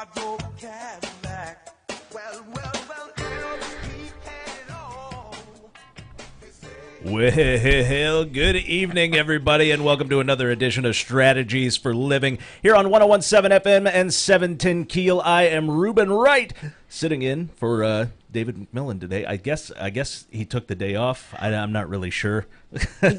my dope Cadillac. Well, keep headed on. Well, good evening, everybody, and welcome to another edition of Strategies for Living here on 101.7 FM and 710 KEEL. I am Ruben Wright, sitting in for David McMillan today. I guess he took the day off. I'm not really sure.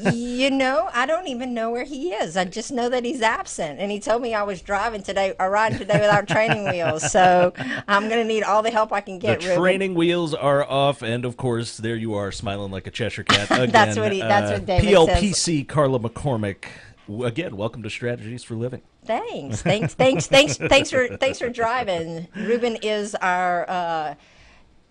You know, I don't even know where he is. I just know that he's absent. And he told me I was riding today without training wheels. So I'm going to need all the help I can get, The Ruben. training wheels are off, and of course, there you are, smiling like a Cheshire cat again. That's what David PLPC says. Carla McCormick. Again, welcome to Strategies for Living. Thanks for driving. Ruben is our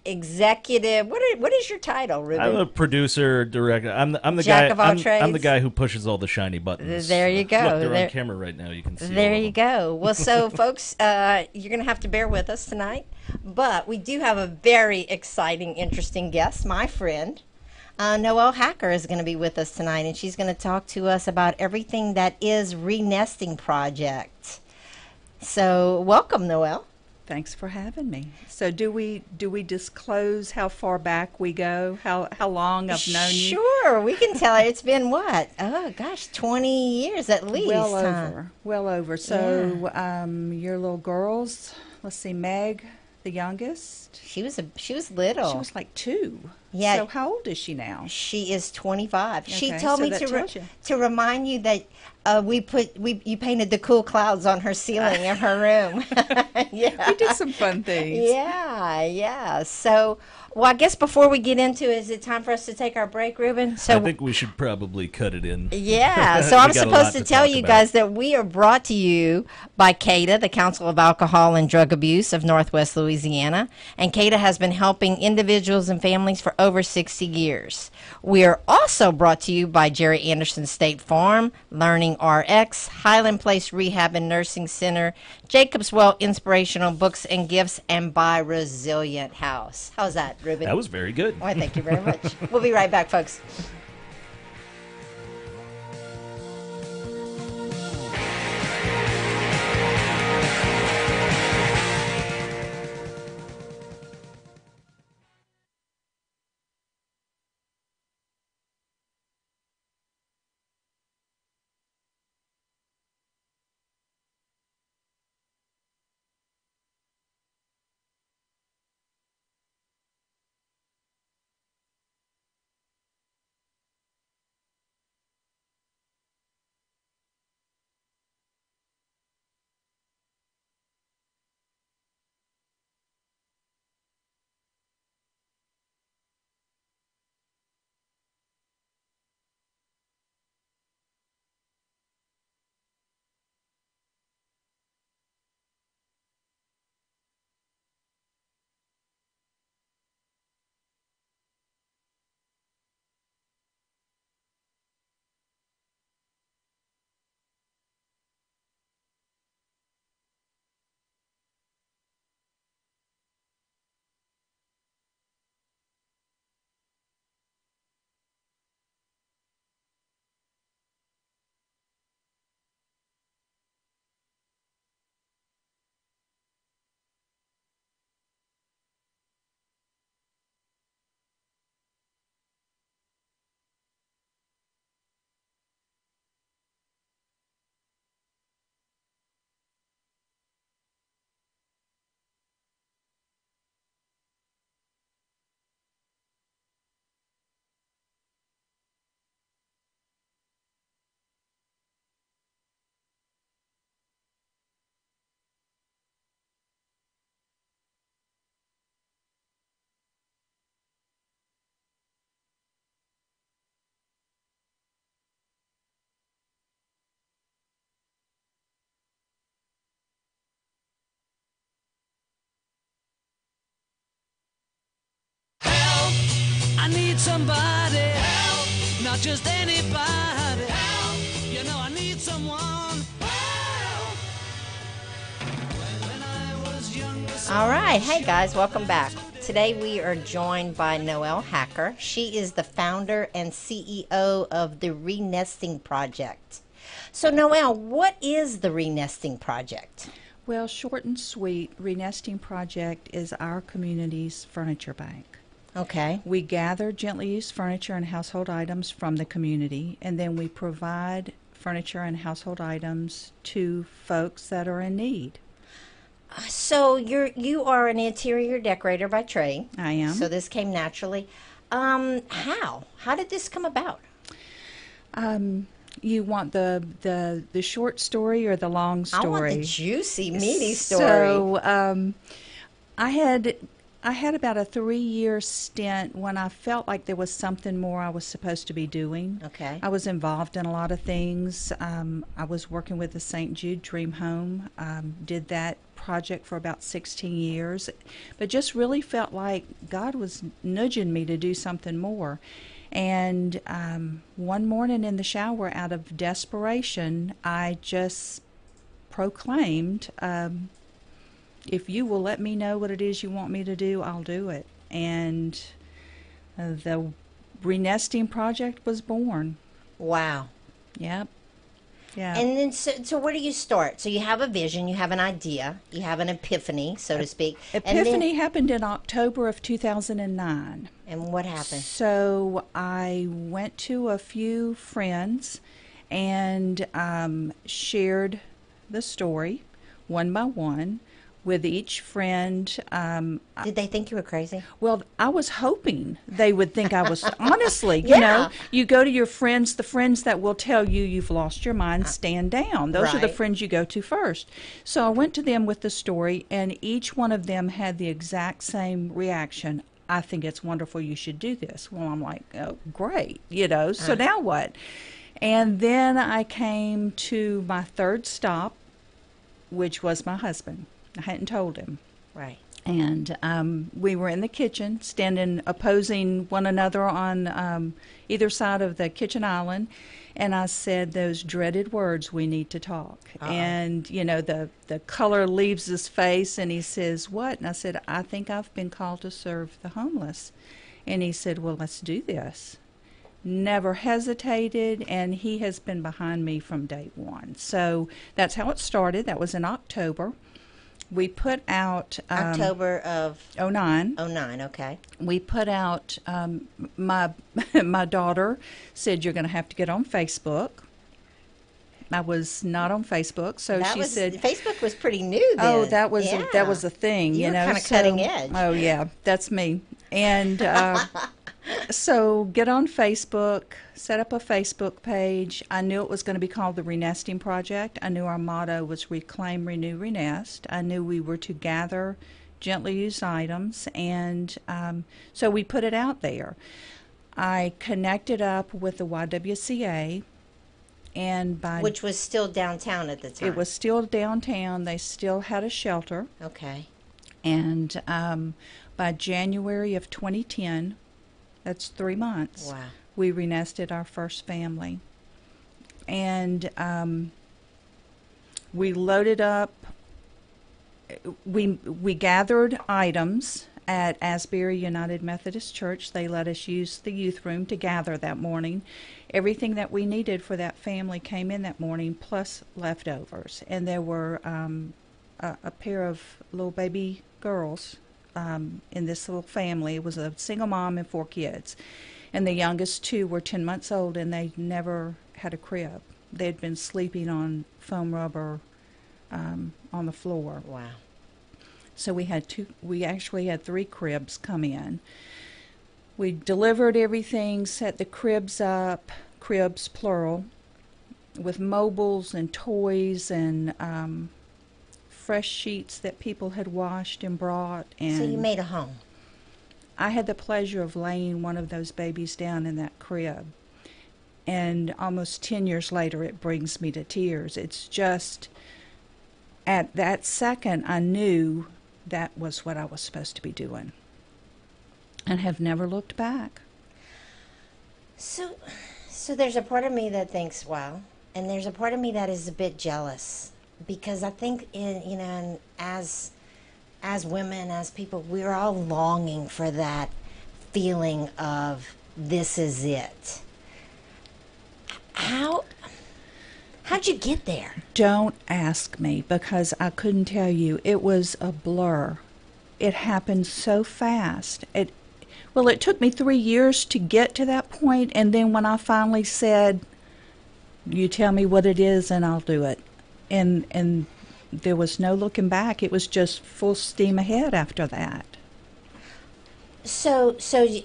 executive. What is your title, Ruben? I'm a producer, director. I'm the Jack guy. of all I'm the trades? guy who pushes all the shiny buttons. There you go. Look, they're There- on camera right now. You can see. There all of you them. go. Well, so folks, you're going to have to bear with us tonight, but we do have a very exciting, interesting guest. My friend, Noelle Hacker, is going to be with us tonight, and she's going to talk to us about everything that is Renesting Project. So, welcome, Noelle. Thanks for having me. So do we disclose how far back we go? How long I've known you? Sure, we can tell her. It's been what? Oh gosh, 20 years at least. Well over. So your little girls, let's see, Meg, the youngest. She was little. She was like 2. Yeah. So how old is she now? She is 25. She Okay, told so me that tells you. to remind you that you painted the cool clouds on her ceiling in her room. Yeah. We did some fun things. Yeah. So, well, I guess before we get into it, is it time for us to take our break, Ruben? So I think we should probably cut it in. yeah, so We I'm got a supposed lot to to tell talk you about. guys that we are brought to you by CADA, the Council of Alcohol and Drug Abuse of Northwest Louisiana. And CADA has been helping individuals and families for over 60 years. We are also brought to you by Jerry Anderson State Farm, Learning RX, Highland Place Rehab and Nursing Center, Jacobs Well Inspirational Books and Gifts, and by Resilient House. How's that, Ruben? That was very good. Why, thank you very much. We'll be right back, folks. I need somebody help, not just anybody help. You know I need someone help. When I was younger, All right. Hey, guys. Welcome back. Today we are joined by Noelle Hacker. She is the founder and CEO of the Renesting Project. So, Noelle, what is the Renesting Project? Well, short and sweet, Renesting Project is our community's furniture bank. Okay. We gather gently used furniture and household items from the community, and then we provide furniture and household items to folks that are in need. So you are an interior decorator by trade. I am. So this came naturally. How did this come about? You want the short story or the long story? I want the juicy, meaty story. So I had about a 3-year stint when I felt like there was something more I was supposed to be doing. Okay. I was involved in a lot of things. I was working with the St. Jude Dream Home, did that project for about 16 years, but just really felt like God was nudging me to do something more. And one morning in the shower, out of desperation, I just proclaimed, if you will let me know what it is you want me to do, I'll do it. And the Renesting Project was born. Wow. Yep. Yeah. And then, so where do you start? So you have a vision, you have an idea, you have an epiphany, so to speak. Epiphany happened in October of 2009. And what happened? So I went to a few friends and shared the story one by one with each friend. Did they think you were crazy? Well, I was hoping they would think I was, honestly, Yeah. you know, you go to your friends, the friends that will tell you you've lost your mind, stand down. Those are the Right. friends you go to first. So I went to them with the story, and each one of them had the exact same reaction. I think it's wonderful, you should do this. Well, I'm like, oh, great, you know, so now what? And then I came to my third stop, which was my husband. I hadn't told him. Right. And we were in the kitchen, standing opposing one another on either side of the kitchen island. And I said those dreaded words, we need to talk. And, you know, the color leaves his face, and he says, what? And I said, I think I've been called to serve the homeless. And he said, well, let's do this. Never hesitated, and he has been behind me from day one. So that's how it started. That was in October. We put out October of '09. 09, okay. We put out my my daughter said you're going to have to get on Facebook. I was not on Facebook, so she said Facebook was pretty new then. Oh, that was Yeah. that was a thing, You you were know. kinda cutting edge. Oh yeah, that's me. And so get on Facebook, set up a Facebook page. I knew it was going to be called the Renesting Project. I knew our motto was Reclaim, Renew, Renest. I knew we were to gather gently used items, and so we put it out there. I connected up with the YWCA, and Which was still downtown at the time. it was still downtown. They still had a shelter. Okay. And by January of 2010, that's 3 months, Wow. we renested our first family. And we loaded up, we gathered items at Asbury United Methodist Church. They let us use the youth room to gather that morning. Everything that we needed for that family came in that morning, plus leftovers. And there were a pair of little baby girls in this little family. It was a single mom and 4 kids. And the youngest 2 were 10 months old, and they never had a crib. They'd been sleeping on foam rubber on the floor. Wow. So we actually had 3 cribs come in. We delivered everything, set the cribs up, cribs plural, with mobiles and toys and fresh sheets that people had washed and brought. And So you made a home. I had the pleasure of laying one of those babies down in that crib. And almost 10 years later, it brings me to tears. It's just, at that second, I knew that was what I was supposed to be doing, and have never looked back. So there's a part of me that thinks, wow, and there's a part of me that is a bit jealous, because I think, and as women, as people, we're all longing for that feeling of this is it. How How'd you get there? Don't ask me, because I couldn't tell you. It was a blur. It happened so fast. It took me 3 years to get to that point, and then when I finally said, "You tell me what it is and I'll do it," and there was no looking back. It was just full steam ahead after that. So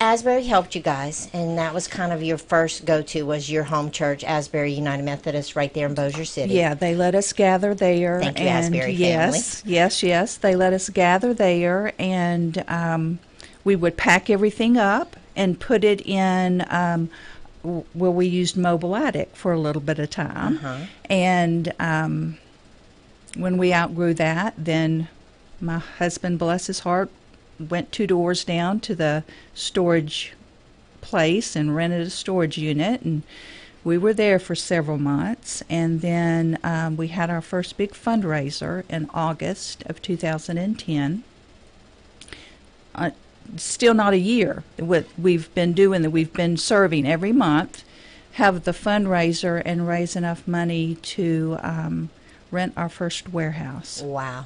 Asbury helped you guys, and that was kind of your first go-to, was your home church, Asbury United Methodist, right there in Bossier City. Yeah, they let us gather there. Thank you, and Asbury yes, family. yes, they let us gather there, and we would pack everything up and put it in where we used Mobile Attic for a little bit of time. And when we outgrew that, then my husband, bless his heart, went 2 doors down to the storage place and rented a storage unit, and we were there for several months. And then we had our first big fundraiser in August of 2010. Still not a year. What we've been doing, that we've been serving every month, have the fundraiser and raise enough money to rent our first warehouse. Wow.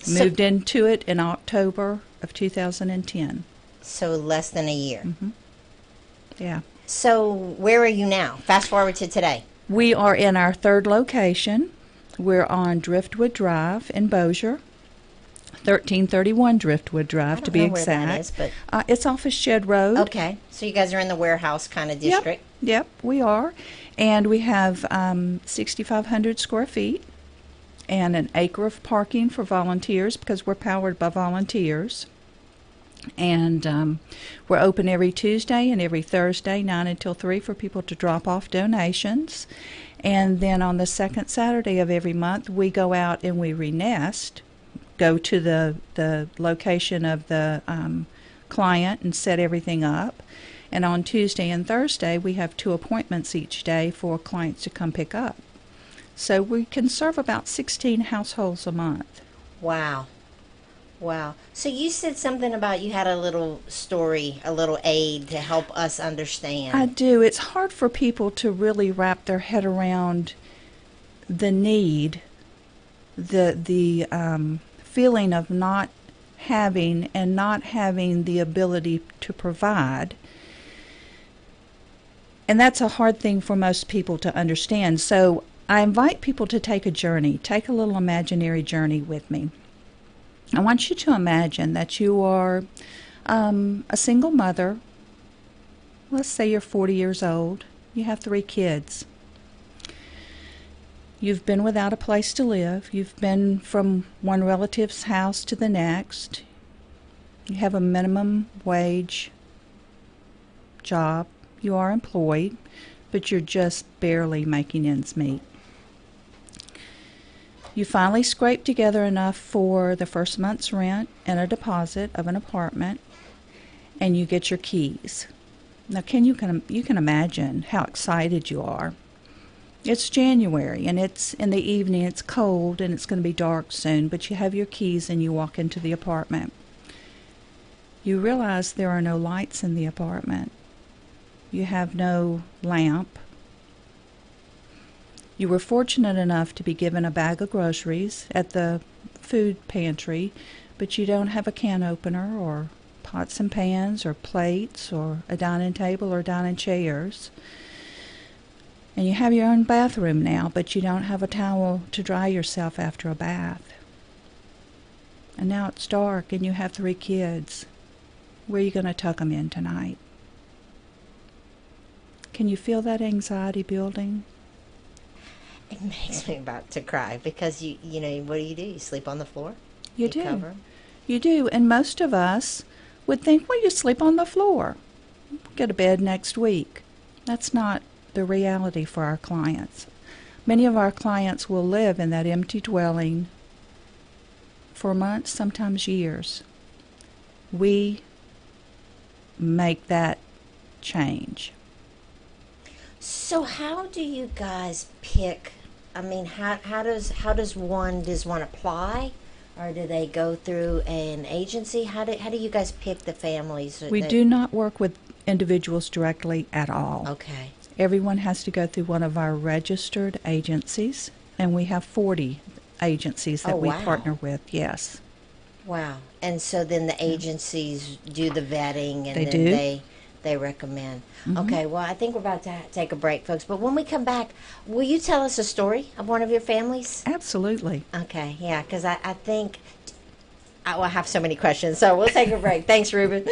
Moved into it in October of 2010. So less than a year. Yeah. So where are you now? Fast forward to today. We are in our 3rd location. We're on Driftwood Drive in Bossier. 1331 Driftwood Drive, to be know where exact. that is, but It's off of Shed Road. okay. So you guys are in the warehouse kind of district. Yep, we are. And we have 6,500 square feet and an acre of parking for volunteers, because we're powered by volunteers. And we're open every Tuesday and every Thursday, 9 until 3, for people to drop off donations. And then on the second Saturday of every month, we go out and we renest, go to the location of the client and set everything up. And on Tuesday and Thursday, we have 2 appointments each day for clients to come pick up. So we can serve about 16 households a month. Wow. Wow. So you said something about you had a little story, a little aid to help us understand. I do. It's hard for people to really wrap their head around the need, the feeling of not having the ability to provide. And that's a hard thing for most people to understand. So I invite people to take a journey, take a little imaginary journey with me. I want you to imagine that you are a single mother. Let's say you're 40 years old. You have 3 kids. You've been without a place to live. You've been from one relative's house to the next. You have a minimum wage job. You are employed, but you're just barely making ends meet. You finally scrape together enough for the first month's rent and a deposit of an apartment, and you get your keys. Now, you can imagine how excited you are. It's January, and it's in the evening, it's cold, and it's going to be dark soon, but you have your keys and you walk into the apartment. You realize there are no lights in the apartment. You have no lamp. You were fortunate enough to be given a bag of groceries at the food pantry, but you don't have a can opener or pots and pans or plates or a dining table or dining chairs. And you have your own bathroom now, but you don't have a towel to dry yourself after a bath. And now it's dark and you have 3 kids. Where are you going to tuck them in tonight? Can you feel that anxiety building? It makes me about to cry, because you know, what do? You sleep on the floor? You do. Cover 'em? You do. And most of us would think, well, you sleep on the floor. Get a bed next week. That's not the reality for our clients. Many of our clients will live in that empty dwelling for months, sometimes years. We make that change. So how do you guys pick? I mean, how does one apply, or do they go through an agency? How do you guys pick the families? We do not work with individuals directly at all. Okay. Everyone has to go through one of our registered agencies, and we have 40 agencies that Oh, we wow. partner with, yes. Wow. And so then the agencies do the vetting and They then do. they recommend. Okay, well, I think we're about to take a break, folks. But when we come back, will you tell us a story of one of your families? Absolutely. Okay, yeah, because I think I will have so many questions. So we'll take a break. Thanks, Ruben.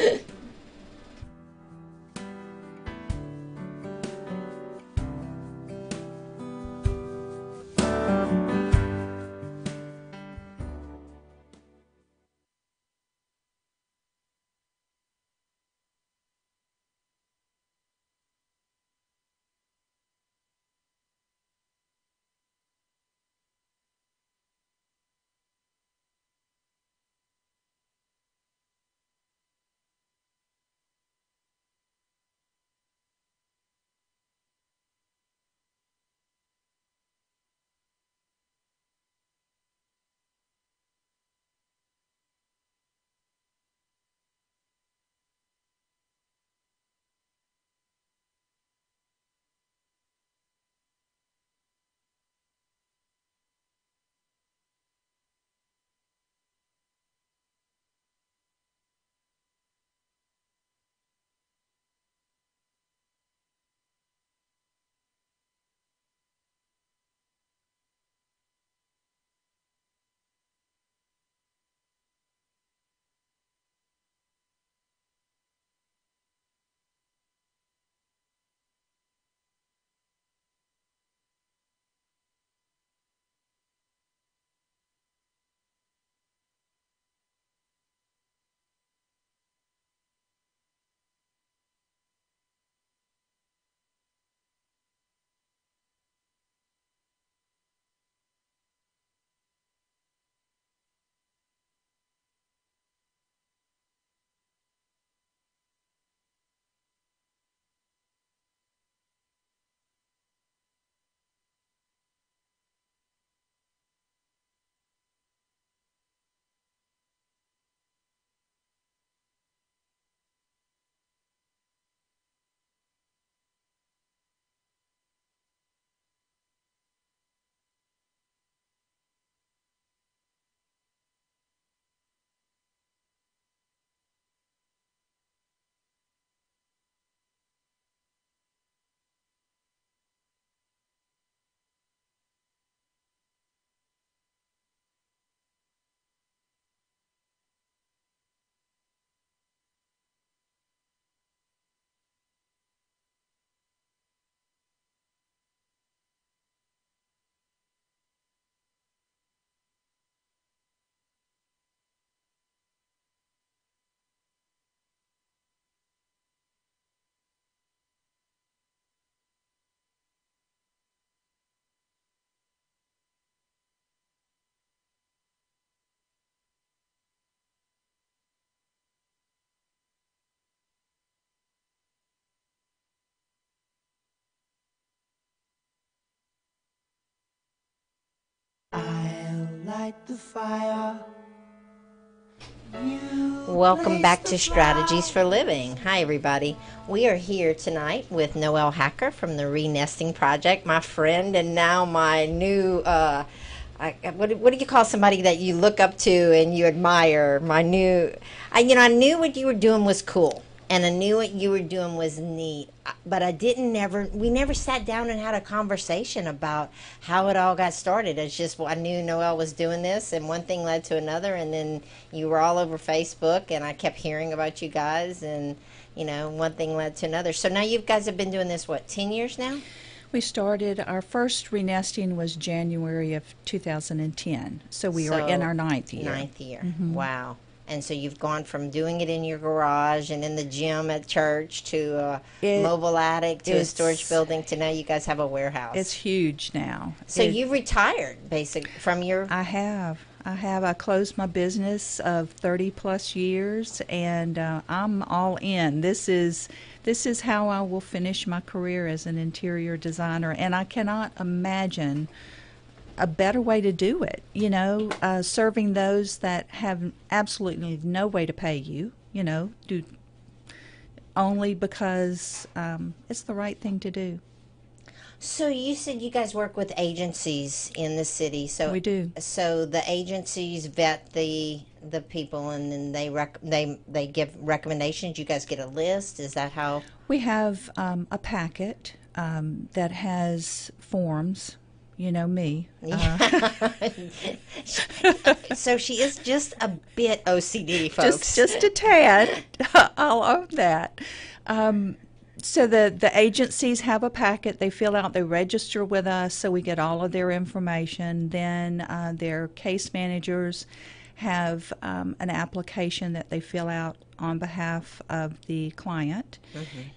I'll light the fire. Welcome back to Strategies for Living. Hi, everybody. We are here tonight with Noelle Hacker from the Renesting Project, my friend, and now my new, what do you call somebody that you look up to and you admire? My new, I knew what you were doing was cool, and I knew what you were doing was neat, but we never sat down and had a conversation about how it all got started. It's just, I knew Noelle was doing this, and one thing led to another, and then you were all over Facebook, and I kept hearing about you guys, and, one thing led to another. So now you guys have been doing this, 10 years now? We started, our first renesting was January of 2010, so we are in our ninth year. Ninth year. Wow. And so you've gone from doing it in your garage and in the gym at church to a mobile attic to a storage building to now you guys have a warehouse. It's huge now. So you retired, from your... I have. I closed my business of 30 plus years, and I'm all in. This is how I will finish my career as an interior designer, and I cannot imagine a better way to do it, serving those that have absolutely no way to pay you, do only because it's the right thing to do. So you said you guys work with agencies in the city. So We do. So the agencies vet the people, and then they give recommendations. You guys get a list. Is that how? We have a packet that has forms. You know me. So she is just a bit OCD, folks. Just a tad. I'll own that. So the agencies have a packet. They fill out. They register with us, so we get all of their information. Then their case managers have an application that they fill out on behalf of the client.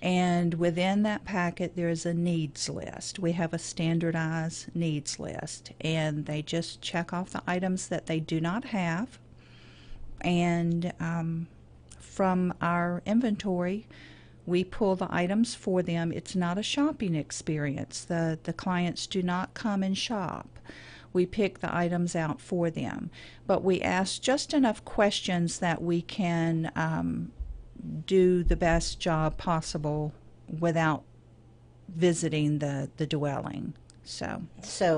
And within that packet, there's a needs list. We have a standardized needs list, and they just check off the items that they do not have. And from our inventory, we pull the items for them. It's not a shopping experience. The clients do not come and shop. We pick the items out for them. But we ask just enough questions that we can do the best job possible without visiting the dwelling. So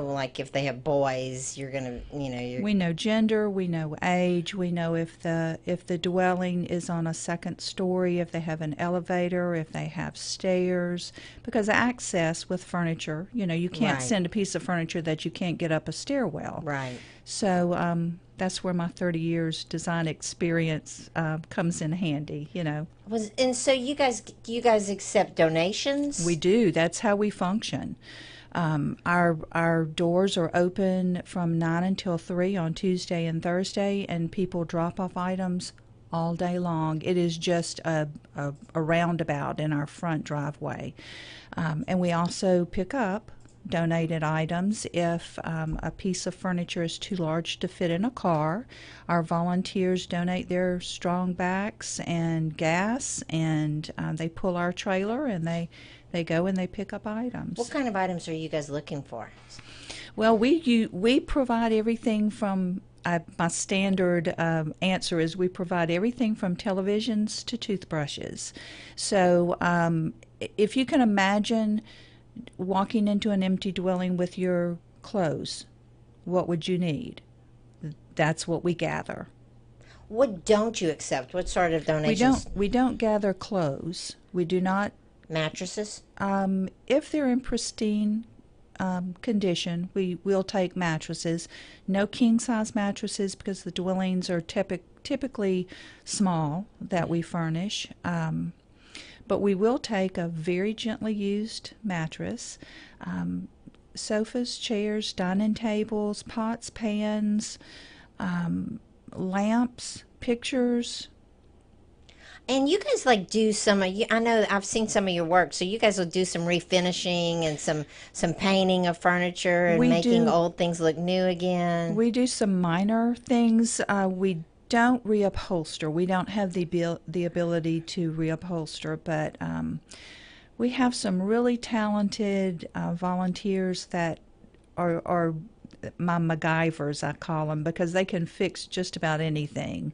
like if they have boys, you're gonna, We know gender, we know age, we know if the dwelling is on a second story, if they have an elevator, if they have stairs, because access with furniture, you can't Right. send a piece of furniture that you can't get up a stairwell. right. So that's where my 30 years design experience comes in handy. And so you guys accept donations? We do. That's how we function. Our doors are open from 9 until 3 on Tuesday and Thursday, and people drop off items all day long. It is just a roundabout in our front driveway. And we also pick up donated items if a piece of furniture is too large to fit in a car. Our volunteers donate their strong backs and gas, and they pull our trailer, and they go and they pick up items. What kind of items are you guys looking for? Well, we provide everything from, my standard answer is we provide everything from televisions to toothbrushes. So if you can imagine walking into an empty dwelling with your clothes, what would you need? That's what we gather. What don't you accept? What sort of donations? We don't gather clothes. We do not. Mattresses? If they're in pristine condition, we will take mattresses. No king size mattresses because the dwellings are typically small that we furnish. But we will take a very gently used mattress. Sofas, chairs, dining tables, pots, pans, lamps, pictures. And you guys do some of I know I've seen some of your work, so you guys will do some refinishing and some painting of furniture and making old things look new again. We do some minor things. We don't reupholster. We don't have the ability to reupholster, but we have some really talented volunteers that are my MacGyvers, I call them, because they can fix just about anything.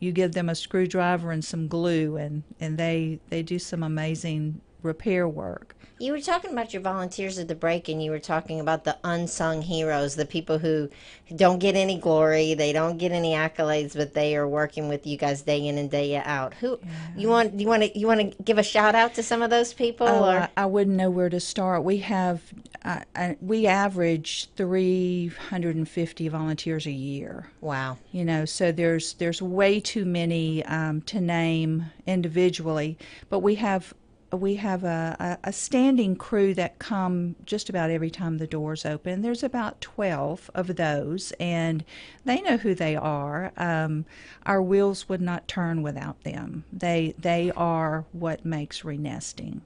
You give them a screwdriver and some glue, and they do some amazing repair work. You were talking about your volunteers at the break, and you were talking about the unsung heroes, the people who don't get any glory, they don't get any accolades, but they are working with you guys day in and day out. You want to give a shout out to some of those people? I wouldn't know where to start. We average 350 volunteers a year. Wow. So there's way too many to name individually, but we have a standing crew that come just about every time the doors open. There's about 12 of those, and they know who they are. Our wheels would not turn without them. They are what makes renesting.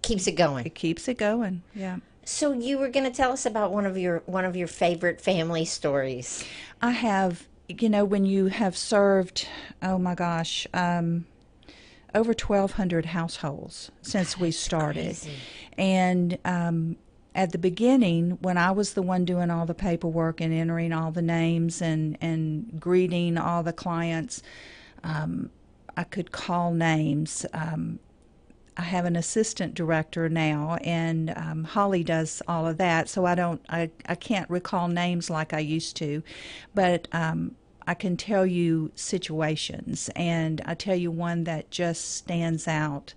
Keeps it going. It keeps it going. Yeah. So you were going to tell us about one of your favorite family stories. I have. When you have served, oh my gosh. Over 1,200 households since we started. Crazy. And at the beginning, when I was the one doing all the paperwork and entering all the names and greeting all the clients, I could call names. I have an assistant director now, and Holly does all of that. So I can't recall names like I used to, but I can tell you situations, and I tell you one that just stands out.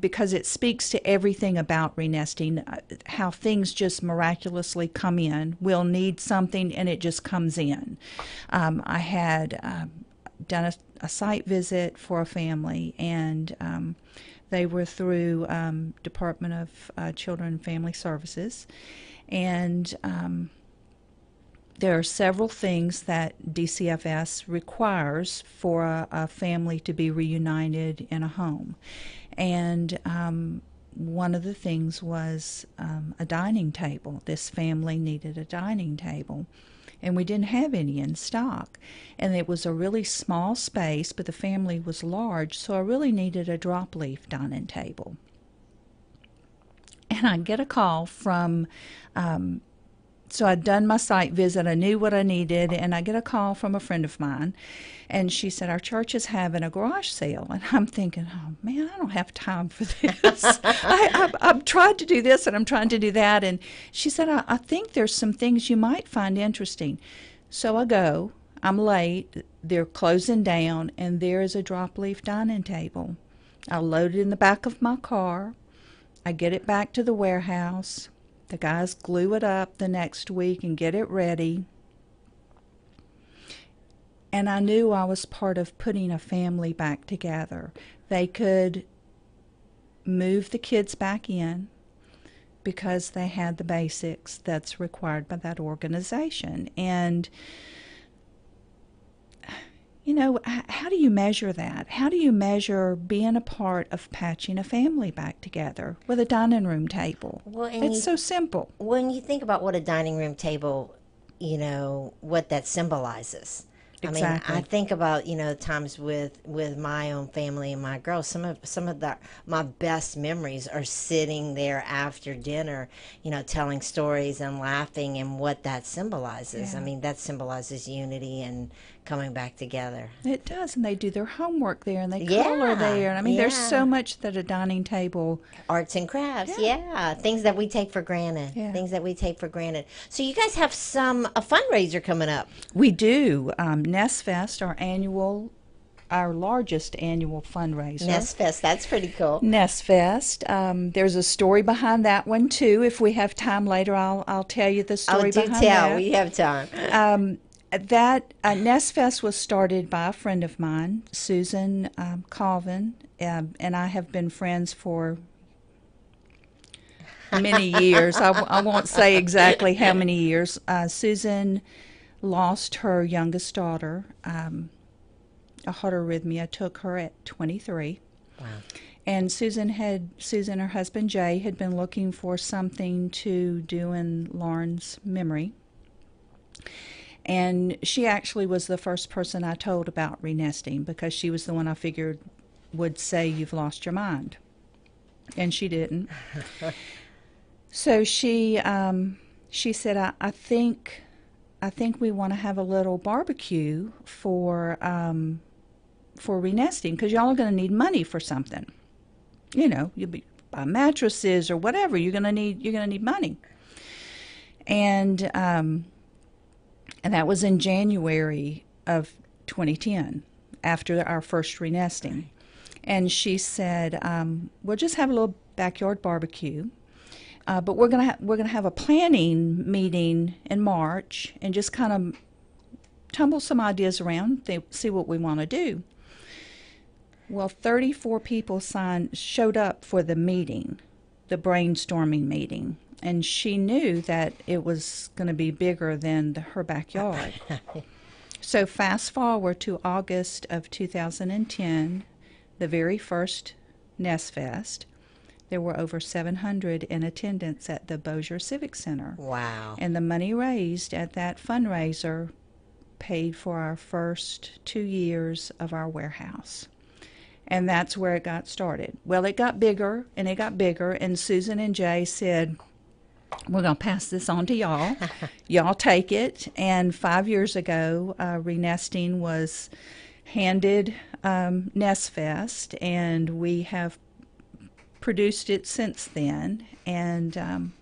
Because it speaks to everything about renesting, how things just miraculously come in. We'll need something and it just comes in. I had done a site visit for a family, and they were through Department of Children and Family Services, and there are several things that DCFS requires for a family to be reunited in a home. And one of the things was a dining table. This family needed a dining table, and we didn't have any in stock. And it was a really small space, but the family was large, so I really needed a drop leaf dining table. And I get a call from so I'd done my site visit, I knew what I needed, and I get a call from a friend of mine, and she said, our church is having a garage sale. And I'm thinking, oh man, I don't have time for this. I've tried to do this and I'm trying to do that. And she said, I think there's some things you might find interesting. So I go, I'm late, they're closing down, and there is a drop leaf dining table. I load it in the back of my car, I get it back to the warehouse. The guys glue it up the next week and get it ready. And I knew I was part of putting a family back together. They could move the kids back in because they had the basics that's required by that organization. And you know, how do you measure that? How do you measure being a part of patching a family back together with a dining room table? Well, and it's so simple. When you think about what a dining room table, you know, what that symbolizes. Exactly. I mean, I think about, you know, times with my own family and my girls. Some of my best memories are sitting there after dinner, you know, telling stories and laughing, and what that symbolizes. Yeah. I mean, that symbolizes unity and coming back together. It does, and they do their homework there, and they Yeah, color there. And I mean, there's yeah. so much that a dining table. Arts and crafts, yeah. Things that we take for granted. Yeah. Things that we take for granted. So you guys have a fundraiser coming up. We do. Nest Fest, our largest annual fundraiser. Nest Fest, that's pretty cool. Nest Fest. There's a story behind that one too. If we have time later, I'll tell you the story behind that. Tell. We have time. That Nest Fest was started by a friend of mine, Susan Colvin, and I have been friends for many years. I won't say exactly how many years. Susan lost her youngest daughter. A heart arrhythmia took her at 23. Wow. And Susan, her husband Jay, had been looking for something to do in Lauren's memory. And she actually was the first person I told about renesting, because she was the one I figured would say, you've lost your mind. And she didn't. So she said, I think we want to have a little barbecue for renesting, because y'all are going to need money for something. You know, you'll buy mattresses or whatever. You're going to need money. And that was in January of 2010, after our first renesting. And she said, we'll just have a little backyard barbecue, but we're gonna have a planning meeting in March and just kind of tumble some ideas around, see what we want to do. Well, 34 people showed up for the meeting, the brainstorming meeting. And she knew that it was going to be bigger than her backyard. So fast forward to August of 2010, the very first Nest Fest. There were over 700 in attendance at the Bossier Civic Center. Wow. And the money raised at that fundraiser paid for our first 2 years of our warehouse. And that's where it got started. Well, it got bigger, and Susan and Jay said, we're going to pass this on to y'all. Y'all take it. And 5 years ago, renesting was handed Nest Fest, and we have produced it since then, and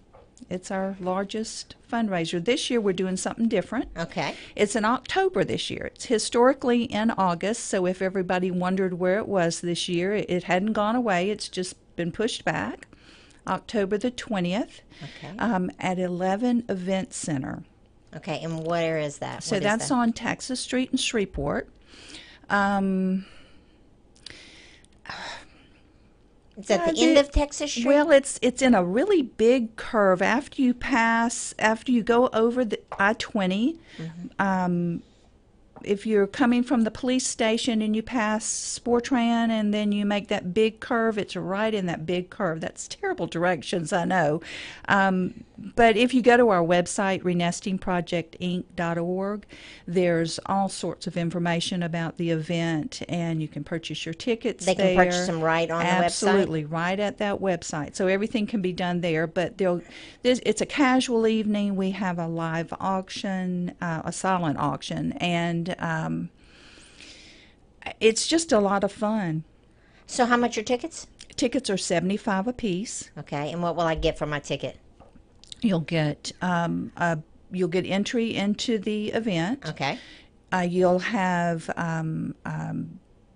it's our largest fundraiser. This year we're doing something different. Okay. It's in October this year. It's historically in August, so if everybody wondered where it was this year, it hadn't gone away. It's just been pushed back. October the 20th Okay. at 11 Event Center. Okay, and where is that? So What is that's that? on Texas Street in Shreveport. Um, Is that the end of Texas Street? Well, it's in a really big curve after you go over the I-20. If you're coming from the police station and you pass Sportran and then you make that big curve, it's right in that big curve. That's terrible directions, I know. But if you go to our website, renestingprojectinc.org, there's all sorts of information about the event, and you can purchase your tickets They there. can purchase them right on the website? Absolutely, right at that website. So everything can be done there, but it's a casual evening. We have a live auction, a silent auction, and it's just a lot of fun. So how much are tickets? Tickets are $75 a piece. Okay, and what will I get for my ticket? You'll get entry into the event. Okay. You'll have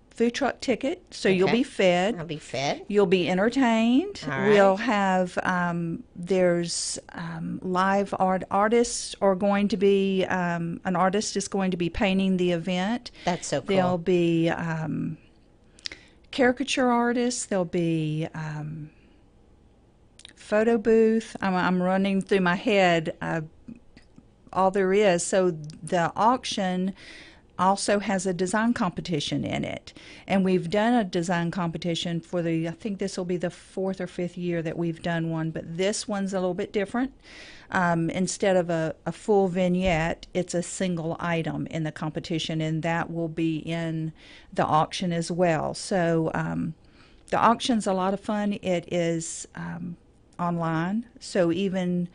food truck ticket, so you'll Okay. be fed. I'll be fed. You'll be entertained. All right. We'll have there's live artists are going to be an artist is going to be painting the event. That's so cool. There'll be caricature artists. There'll be photo booth. I'm running through my head all there is. So the auction also has a design competition in it, and we've done a design competition for I think this will be the 4th or 5th year that we've done one, but this one's a little bit different. Instead of a full vignette, it's a single item in the competition, and that will be in the auction as well. So the auction's a lot of fun. It is online, so even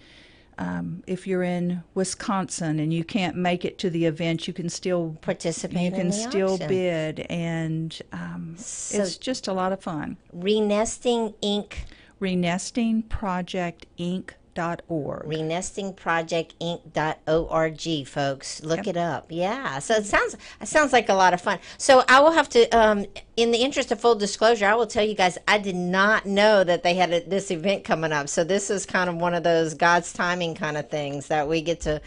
if you're in Wisconsin and you can't make it to the event, you can still Participate You can in the still auction. bid, and So- it's just a lot of fun. Renesting Inc. Renestingprojectinc.org. renestingprojectinc.org, folks. Look Yep. it up. Yeah. So it sounds like a lot of fun. So I will have to in the interest of full disclosure, I will tell you guys I did not know that they had this event coming up. So this is kind of one of those God's timing kind of things that we get to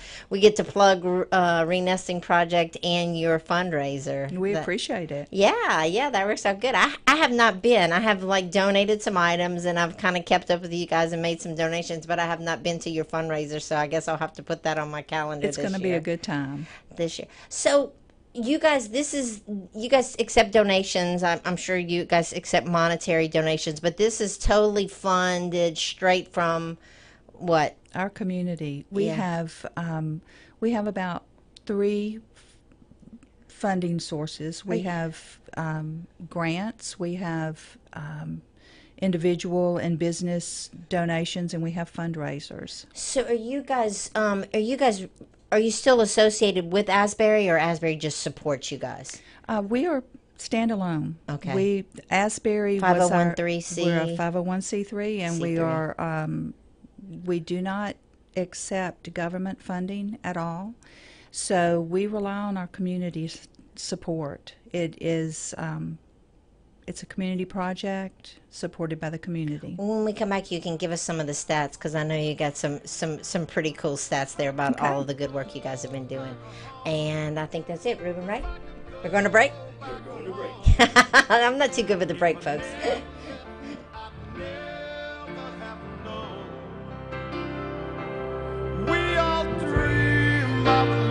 plug Renesting Project and your fundraiser. We appreciate it. Yeah, that works out good. I have not been. I have donated some items, and I've kind of kept up with you guys and made some donations, but I have not been to your fundraiser, so I guess I'll have to put that on my calendar. It's going to be a good time. This year. So you guys, you guys accept donations. I'm sure you guys accept monetary donations, but this is totally funded straight from what? Our community. We Yeah. have about 3 funding sources. We have grants. We have individual and business donations, and we have fundraisers. So are you guys are you still associated with Asbury, or Asbury just supports you guys? We are standalone. Okay. Asbury was our 501(c)(3). We're a 501c3, and we C3. are we do not accept government funding at all. So we rely on our community's support. It is it's a community project supported by the community. When we come back, you can give us some of the stats, because I know you got some pretty cool stats there about Okay. all of the good work you guys have been doing. And I think that's it, Ruben, right? We're going to break? We're going to break. I'm not too good with the break, folks. We all dream of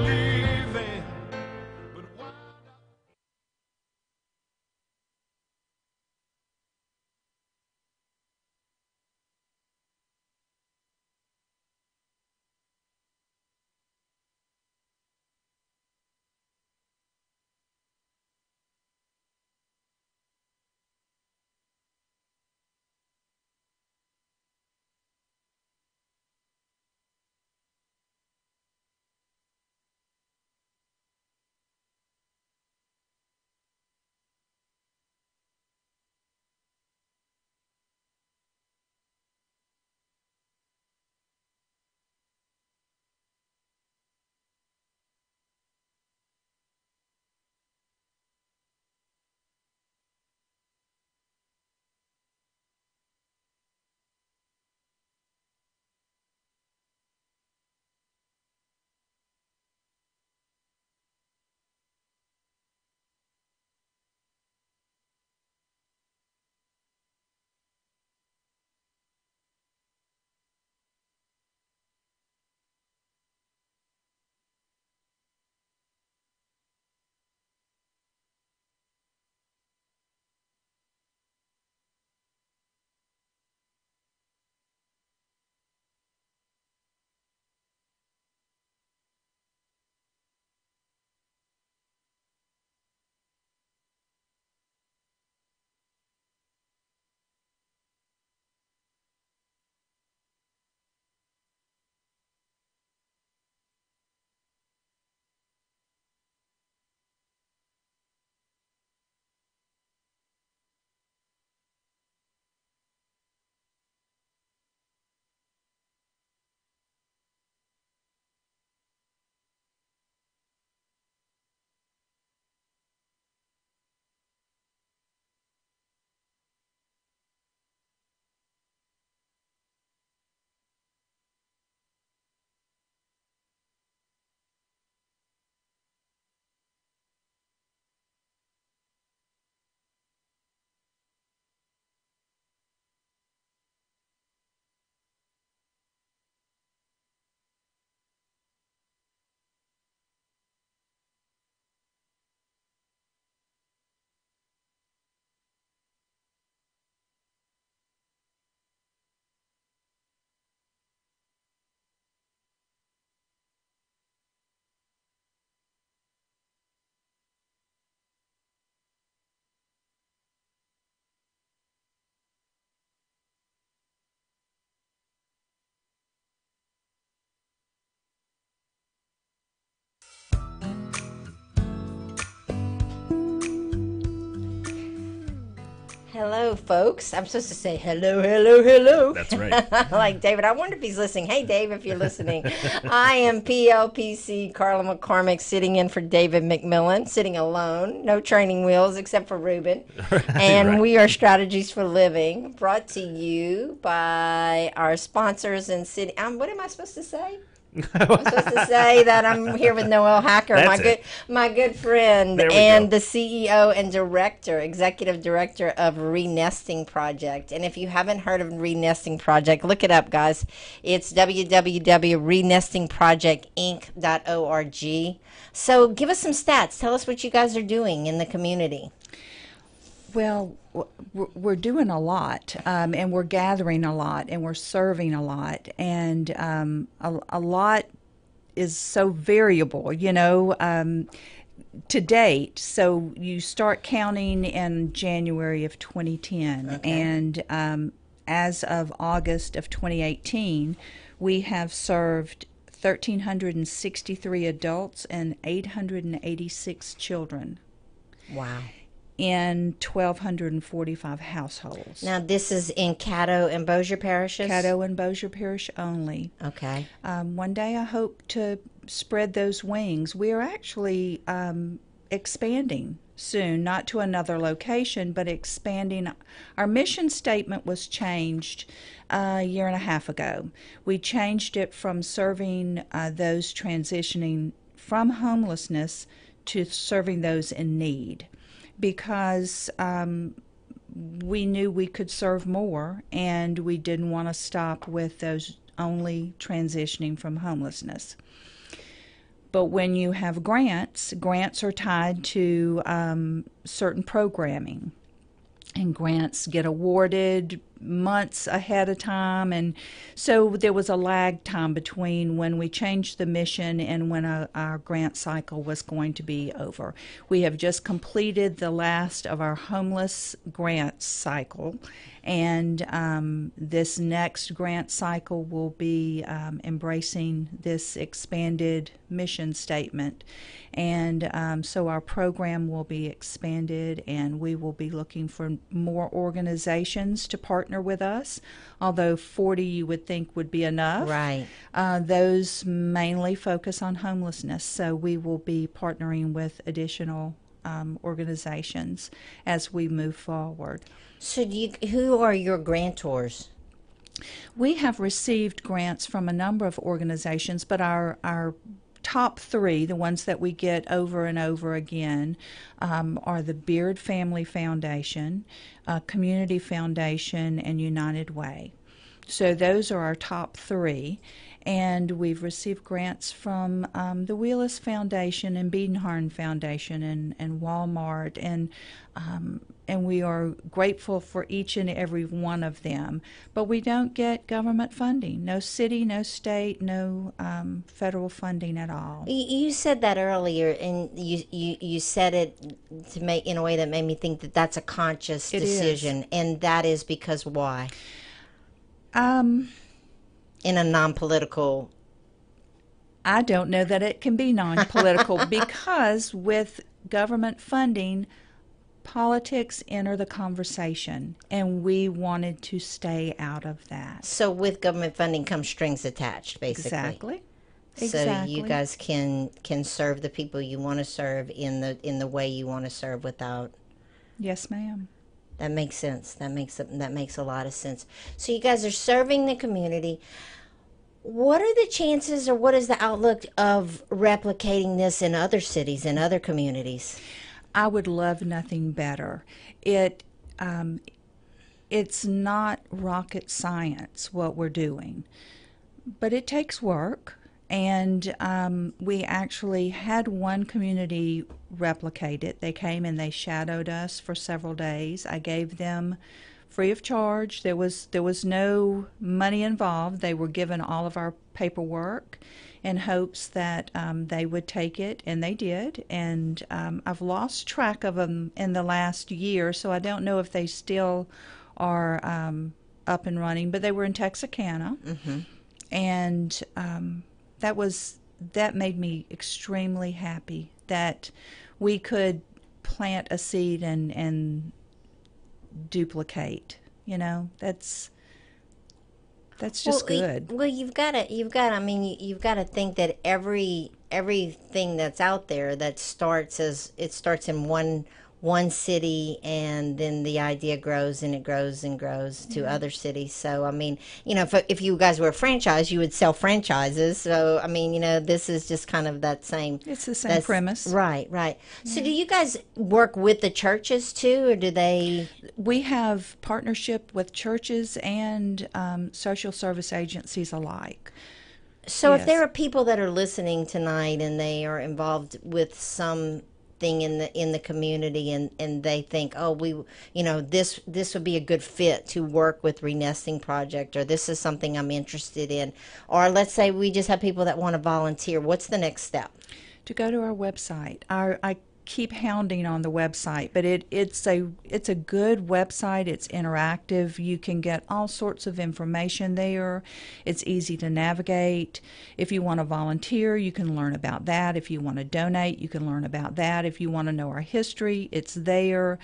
Hello, folks. I'm supposed to say hello, hello, hello. That's right. Like David. I wonder if he's listening. Hey, Dave, if you're listening. I am PLPC Carla McCormick, sitting in for David McMillan, sitting alone. No training wheels except for Ruben. And right. we are Strategies for Living, brought to you by our sponsors and city. What am I supposed to say? I'm supposed to say that I'm here with Noel Hacker, That's my good friend, There we and go. the CEO and executive director of Renesting Project. And if you haven't heard of Renesting Project, look it up, guys. It's www.renestingprojectinc.org. So give us some stats. Tell us what you guys are doing in the community. Well, we're doing a lot, and we're gathering a lot, and we're serving a lot, and a lot is so variable, to date. So you start counting in January of 2010, Okay. and as of August of 2018, we have served 1,363 adults and 886 children Wow. in 1,245 households. Now, this is in Caddo and Bossier parishes? Caddo and Bossier Parish only. Okay. One day I hope to spread those wings. We are actually expanding soon, not to another location, but expanding. Our mission statement was changed a year and a half ago. We changed it from serving those transitioning from homelessness to serving those in need, because we knew we could serve more, and we didn't want to stop with those only transitioning from homelessness. But when you have grants are tied to certain programming, and grants get awarded months ahead of time, and so there was a lag time between when we changed the mission and when our grant cycle was going to be over. We have just completed the last of our homeless grant cycle, and this next grant cycle will be embracing this expanded mission statement. And so our program will be expanded, and we will be looking for more organizations to partner with us, although 40 you would think would be enough. Right. Those mainly focus on homelessness, so we will be partnering with additional organizations as we move forward. So who are your grantors? We have received grants from a number of organizations, but our top three, the ones that we get over and over again, are the Beard Family Foundation, Community Foundation, and United Way. So those are our top three. And we've received grants from the Wheelus Foundation and Biedenharn Foundation and Walmart, and we are grateful for each and every one of them. But we don't get government funding. No city, no state, no federal funding at all. You said that earlier, and you said it to make in a way that made me think that that's a conscious decision, and that is because why? In a non-political. I don't know that it can be non-political because with government funding, politics enter the conversation, and we wanted to stay out of that. So with government funding comes strings attached, basically. Exactly. So you guys can serve the people you want to serve in the way you want to serve without. Yes, ma'am. That makes sense. That makes a lot of sense. So you guys are serving the community. What are the chances, or what is the outlook of replicating this in other cities and other communities? I would love nothing better. It's not rocket science what we're doing, but it takes work. And we actually had one community replicate it. They came and they shadowed us for several days. I gave them free of charge. There was no money involved. They were given all of our paperwork in hopes that they would take it, and they did. And I've lost track of them in the last year, so I don't know if they still are up and running. But they were in Texarkana, Mm-hmm. and that made me extremely happy that we could plant a seed and duplicate. You know, that's just good. Well, you've got to. I mean, you've got to think that everything that's out there that starts in one city, and then the idea grows and it grows and grows to other cities. So I mean, you know, if you guys were a franchise, you would sell franchises. So I mean, you know, this is just kind of that same. It's the same premise. Right. So do you guys work with the churches too, or do they? We have partnership with churches and social service agencies alike. So Yes. if there are people that are listening tonight and they are involved with some thing in the community, and they think, oh, this would be a good fit to work with Renesting Project, or this is something I'm interested in, or let's say we just have people that want to volunteer, what's the next step? To go to our website. I keep hounding on the website, but it's a good website. It's interactive. You can get all sorts of information there. It's easy to navigate. If you want to volunteer, you can learn about that. If you want to donate, you can learn about that. If you want to know our history, it's there.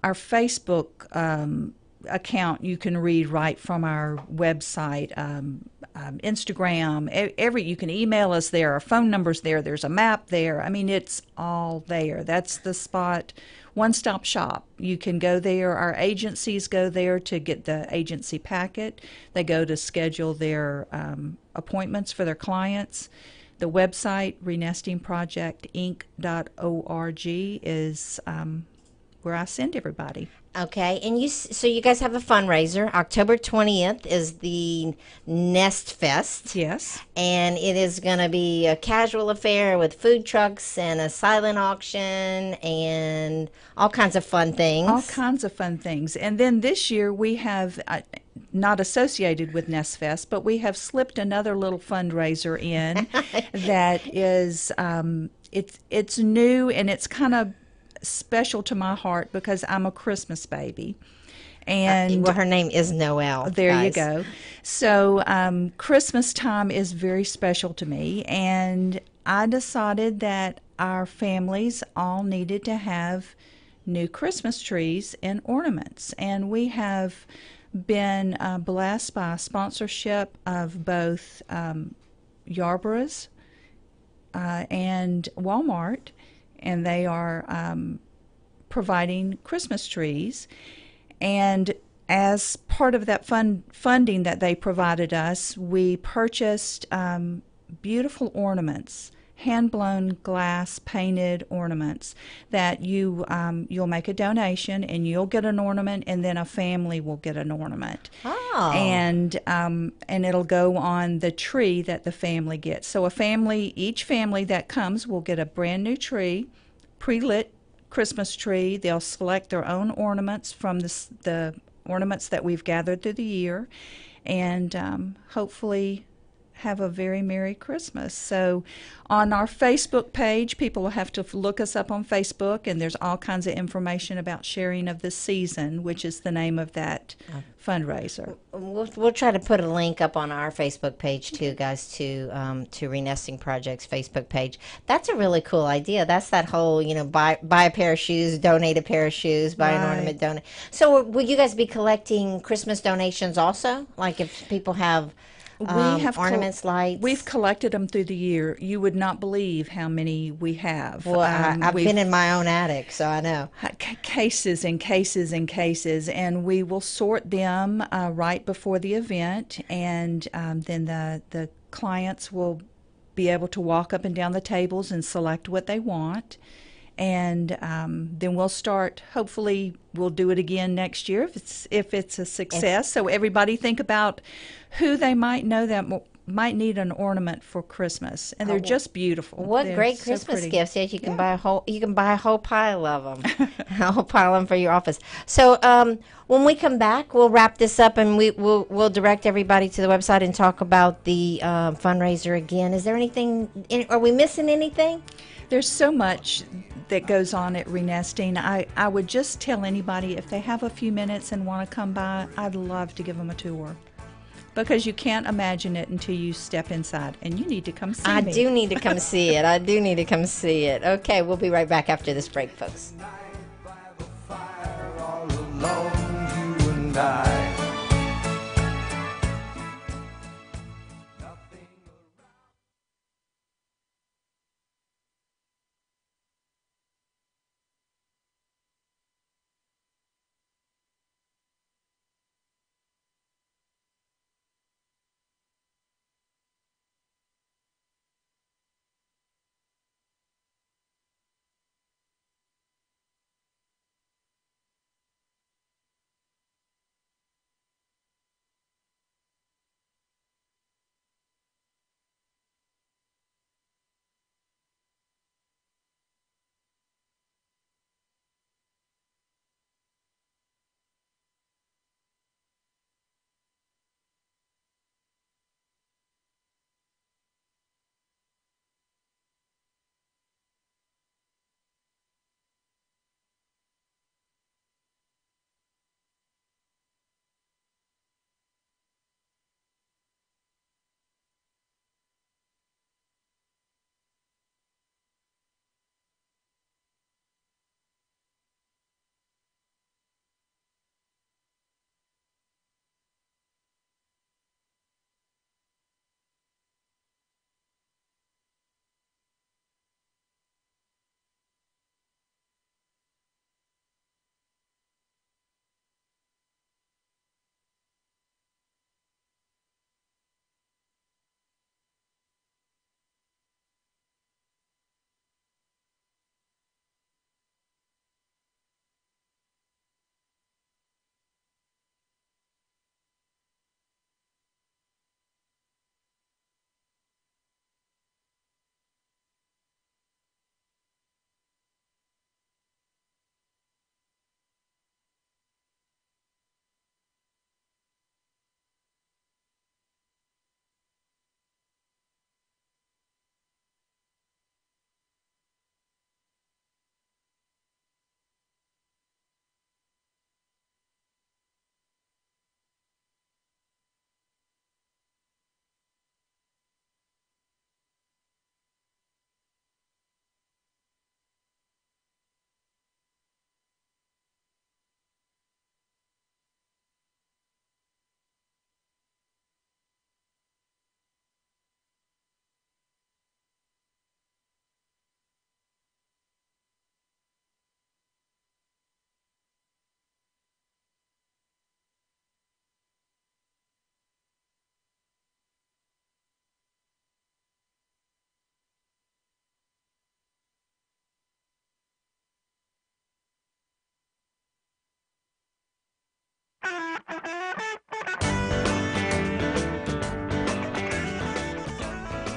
Our Facebook account you can read right from our website. Instagram, you can email us there. Our phone number's there. There's a map there. I mean, it's all there. That's the spot. One-stop shop. You can go there. Our agencies go there to get the agency packet. They go to schedule their appointments for their clients. The website, renestingprojectinc.org, is where I send everybody. Okay, and so you guys have a fundraiser. October 20th is the Nest Fest. Yes. And it is going to be a casual affair with food trucks and a silent auction and all kinds of fun things. All kinds of fun things. And then this year we have, not associated with Nest Fest, but we have slipped another little fundraiser in that is, it's new, and it's kind of special to my heart because I'm a Christmas baby. And well, her name is Noelle. there guys. you go. So Christmas time is very special to me, and I decided that our families all needed to have new Christmas trees and ornaments, and we have been blessed by sponsorship of both Yarborough's and Walmart, and they are providing Christmas trees. And as part of that funding that they provided us, we purchased beautiful ornaments, hand-blown glass painted ornaments that you'll make a donation and you'll get an ornament, and then a family will get an ornament. Oh. And it'll go on the tree that the family gets. So each family that comes will get a brand new tree, pre-lit Christmas tree. They'll select their own ornaments from the ornaments that we've gathered through the year, and hopefully have a very Merry Christmas. So on our Facebook page, people will have to look us up on Facebook, and there's all kinds of information about Sharing of the Season, which is the name of that fundraiser. We'll try to put a link up on our Facebook page too, guys, to Renesting Project's Facebook page. That's a really cool idea. That's that whole, buy a pair of shoes, donate a pair of shoes, buy an ornament, donate. So will you guys be collecting Christmas donations also? Like if people have ornaments, lights? We've collected them through the year. You would not believe how many we have. Well, I've been in my own attic, so I know. Cases and cases and cases, and we will sort them right before the event, and then the clients will be able to walk up and down the tables and select what they want. And then we'll start. Hopefully, we'll do it again next year if it's a success. So everybody think about who they might know that might need an ornament for Christmas, and they're just beautiful. What They're great so Christmas pretty. gifts! Yes, you can buy a whole pile of them, a whole pile of them for your office. So when we come back, we'll wrap this up, and we'll direct everybody to the website and talk about the fundraiser again. Is there anything? Are we missing anything? There's so much that goes on at Renesting. I would just tell anybody, if they have a few minutes and want to come by, I'd love to give them a tour. Because you can't imagine it until you step inside, and you need to come see me. I do need to come see it. I do need to come see it. Okay, we'll be right back after this break, folks. Night by the fire all alone.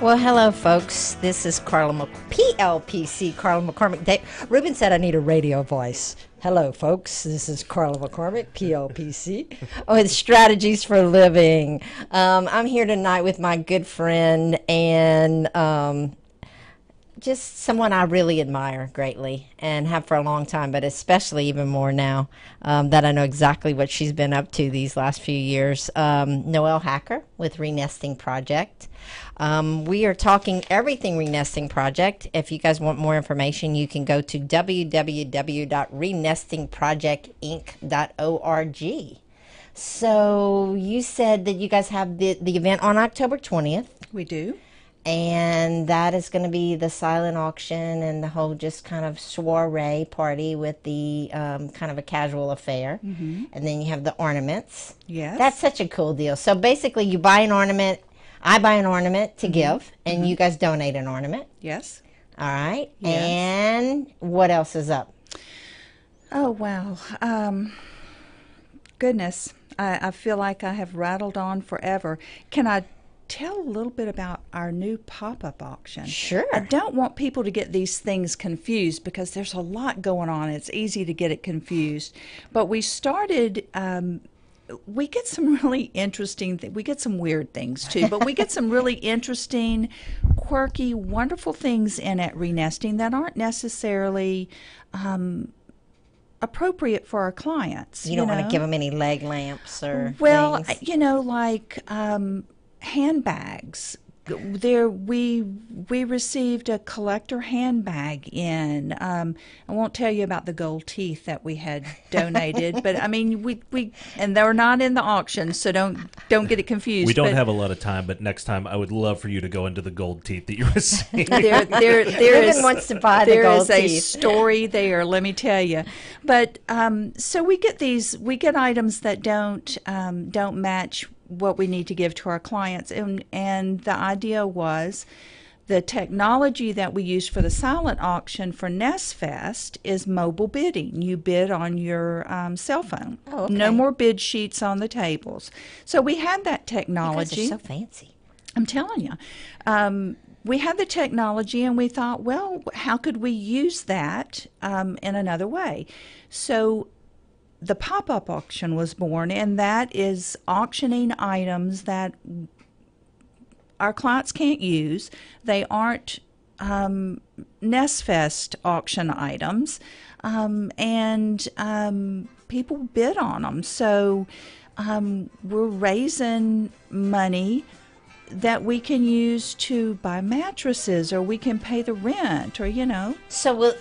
Well, hello, folks. This is PLPC, Carla McCormick. Ruben said I need a radio voice. Hello, folks. This is Carla McCormick, PLPC, with Strategies for Living. I'm here tonight with my good friend and just someone I really admire greatly and have for a long time, but especially even more now that I know exactly what she's been up to these last few years. Noelle Hacker with Renesting Project. We are talking everything Renesting Project. If you guys want more information, you can go to www.renestingprojectinc.org. So you said that you guys have the event on October 20th. We do. And that is going to be the silent auction and the whole just kind of soiree party with the kind of a casual affair. Mm-hmm. And then you have the ornaments. Yes. That's such a cool deal. So basically you buy an ornament, I buy an ornament to give, and you guys donate an ornament. Yes. All right. Yes. And what else is up? Oh, wow. Goodness. I feel like I have rattled on forever. Can I tell a little bit about our new pop-up auction? Sure. I don't want people to get these things confused because there's a lot going on. It's easy to get it confused. But we started... we get some really interesting we get some weird things too, but we get some really interesting, quirky, wonderful things in at Renesting that aren't necessarily appropriate for our clients. You don't want to give them any leg lamps or things? Like handbags. We received a collector handbag in. I won't tell you about the gold teeth that we had donated, but I mean we and they're not in the auction, so don't get it confused. We don't have a lot of time, but next time I would love for you to go into the gold teeth that you received. Ruben wants to buy the gold teeth. There is a story there, let me tell you. But so we get items that don't match what we need to give to our clients, and the idea was the technology that we use for the silent auction for Nest Fest is mobile bidding. You bid on your cell phone. Oh, okay. No more bid sheets on the tables. So we had that technology. You guys are so fancy. I'm telling you. We had the technology, and we thought, well, how could we use that in another way? So the pop-up auction was born, and that is auctioning items that our clients can't use. They aren't Nest Fest auction items, and people bid on them. So we're raising money that we can use to buy mattresses, or we can pay the rent, or So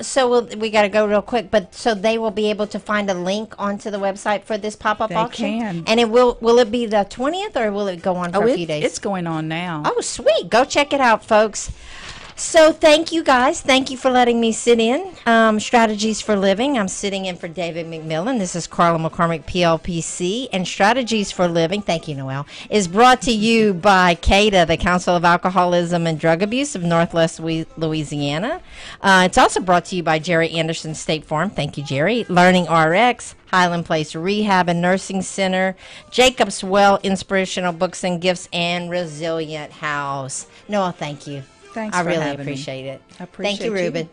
we got to go real quick, but so they will be able to find a link onto the website for this pop-up auction? They can. And will it be the 20th, or will it go on for a few days? It's going on now. Oh, sweet. Go check it out, folks. So thank you, guys. Thank you for letting me sit in. Strategies for Living. I'm sitting in for David McMillan. This is Carla McCormick, PLPC. And Strategies for Living, thank you, Noelle, is brought to you by CADA, the Council of Alcoholism and Drug Abuse of Northwest Louisiana. It's also brought to you by Jerry Anderson State Farm. Thank you, Jerry. Learning RX, Highland Place Rehab and Nursing Center, Jacob's Well Inspirational Books and Gifts, and Resilient House. Noelle, thank you. Thanks I for really having me. appreciate it. I appreciate Thank you, you. Ruben.